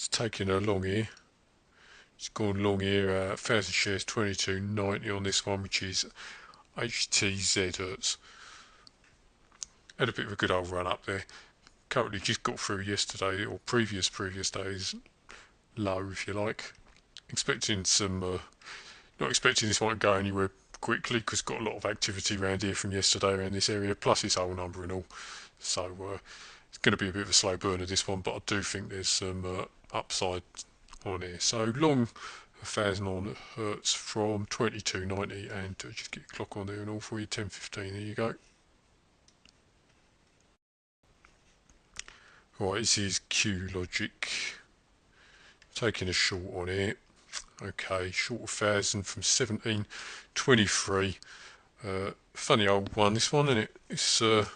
It's taking a long here. It's gone long here. 1,000 shares, 22.90 on this one, which is HTZ Hertz. Had a bit of a good old run up there. Currently just got through yesterday or previous days low, if you like. Expecting some, not expecting this one to go anywhere quickly because got a lot of activity around here from yesterday around this area, plus its whole number and all. So it's going to be a bit of a slow burner this one, but I do think there's some upside on here. So long 1,000 on hertz from 22.90, and just get a clock on there and all for you. 10.15. There you go. Right, this is QLogic. Taking a short on here. Okay, short 1,000 from 17.23. Funny old one, this one, isn't it? It's sort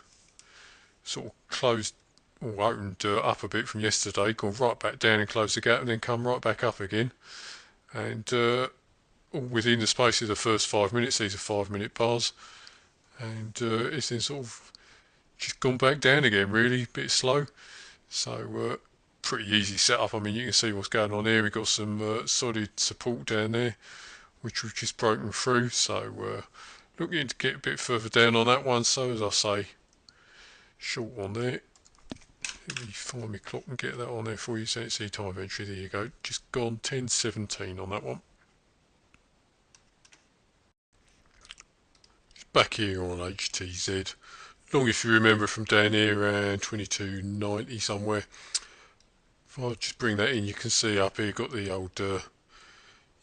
of closed or opened up a bit from yesterday, gone right back down and closed the gap, and then come right back up again. And all within the space of the first 5 minutes, these are 5 minute bars, and it's then sort of just gone back down again, really, a bit slow. So pretty easy setup. I mean, you can see what's going on here. We've got some solid support down there, which we've just broken through. So looking to get a bit further down on that one. So as I say, short on there. Let me find my clock and get that on there for you. So it's the time entry. There you go. Just gone 10.17 on that one. Back here on HTZ. Long, if you remember from down here around 22.90 somewhere. If I just bring that in, you can see up here got the old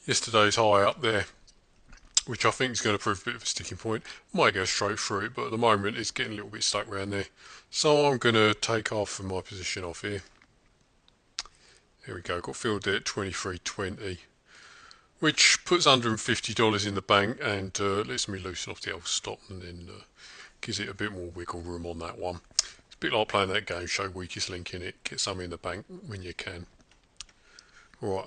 yesterday's high up there, which I think is going to prove a bit of a sticking point. Might go straight through it, but at the moment it's getting a little bit stuck around there. So I'm going to take half from my position off here. Here we go, got filled there at 23.20, which puts $150 in the bank and lets me loosen off the old stop, and then gives it a bit more wiggle room on that one. It's a bit like playing that game, show weakest link in it, get some in the bank when you can. Right,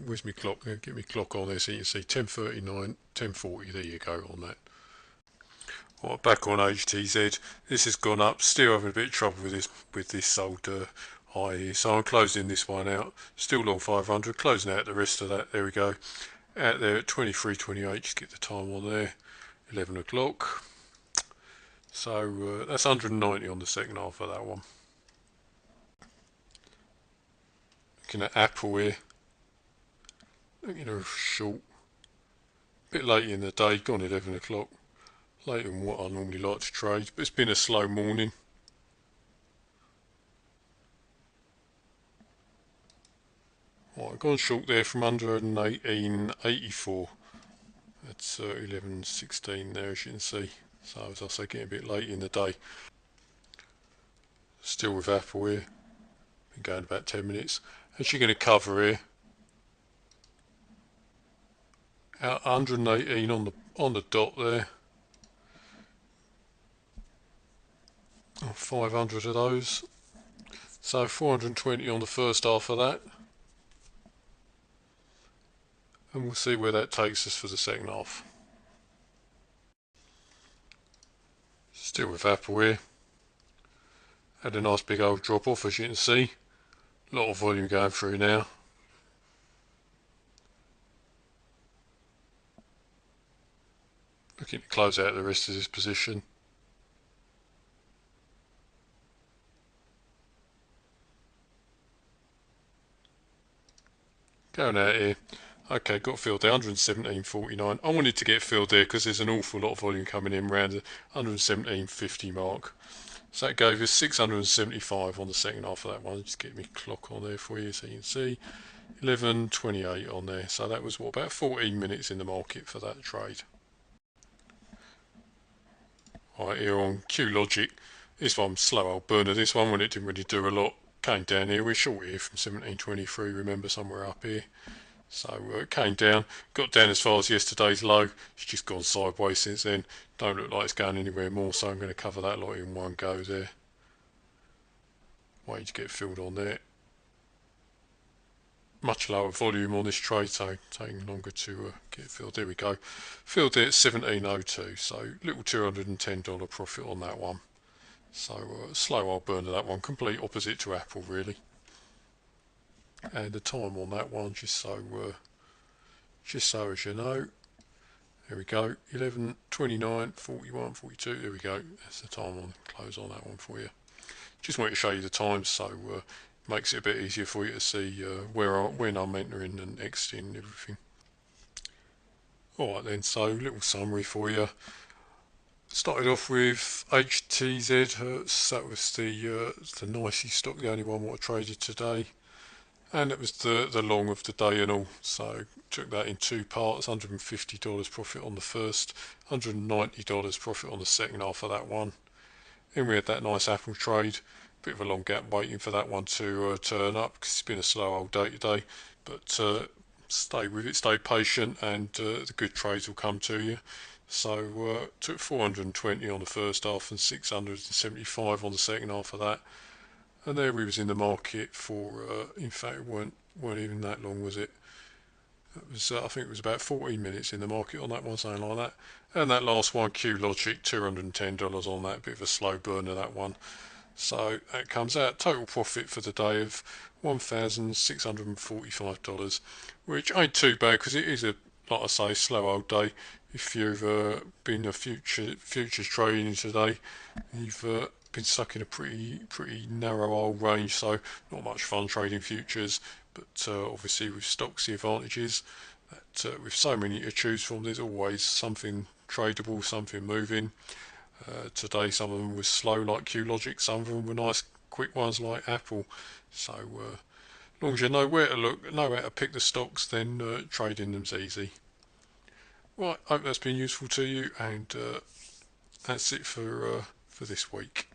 where's my clock? Get my clock on there so you can see 10.39, 10.40, there you go on that. Right, back on HTZ, this has gone up, still having a bit of trouble with this old high here, so I'm closing this one out, still long 500, closing out the rest of that, there we go, out there at 23.28, just get the time on there, 11 o'clock, so that's 190 on the second half of that one. Looking at Apple here, looking at a short, bit late in the day, gone 11 o'clock, later than what I normally like to trade, but it's been a slow morning. Right, gone short there from 118.84. That's 11.16 there, as you can see. So as I say, getting a bit late in the day. Still with Apple here. Been going about 10 minutes. Actually going to cover here. Out 118 on the dot there. 500 of those. So 420 on the first half of that. And we'll see where that takes us for the second half. Still with Apple here. Had a nice big old drop off, as you can see. A lot of volume going through now. Looking to close out the rest of this position. Going out here. Okay, got filled there, 117.49. I wanted to get filled there because there's an awful lot of volume coming in around the 117.50 mark. So that gave us 675 on the second half of that one. Just get me clock on there for you so you can see. 11.28 on there. So that was, what, about 14 minutes in the market for that trade. Right, here on QLogic. This one, slow old burner. This one, when it didn't really do a lot, came down here. We're short here from 17.23, remember, somewhere up here. So it came down, got down as far as yesterday's low. It's just gone sideways since then. Don't look like it's going anywhere more, so I'm going to cover that lot in one go there. Wait to get filled on there. Much lower volume on this trade, so taking longer to get filled. There we go. Filled there at 17.02, so little $210 profit on that one. So slow old burner that one, complete opposite to Apple really. and the time on that one, just so as you know. There we go, 11:29, 41, 42. There we go. That's the time on close on that one for you. Just wanted to show you the times, so it makes it a bit easier for you to see when I'm entering and exiting and everything. Alright then, so little summary for you. Started off with HTZ Hertz. That was the nicey stock, the only one what I traded today, and it was the long of the day and all. So took that in two parts: $150 profit on the first, $190 profit on the second half of that one. Then we had that nice Apple trade. Bit of a long gap waiting for that one to turn up because it's been a slow old day today. But stay with it, stay patient, and the good trades will come to you. So took 420 on the first half and 675 on the second half of that. And there we was in the market for, in fact, it weren't even that long, was it? It was, I think it was about 14 minutes in the market on that one, something like that. And that last one, QLogic, $210 on that, bit of a slow burner that one. So that comes out total profit for the day of $1,645, which ain't too bad because it is a, like I say, slow old day. If you've been a futures trading today, you've been stuck in a pretty narrow old range, so not much fun trading futures. But obviously with stocks, the advantages that with so many to choose from, there's always something tradable, something moving. Today some of them were slow like QLogic, some of them were nice quick ones like Apple. So as long as you know where to look, know how to pick the stocks, then trading them's easy. Right, hope that's been useful to you, and that's it for this week.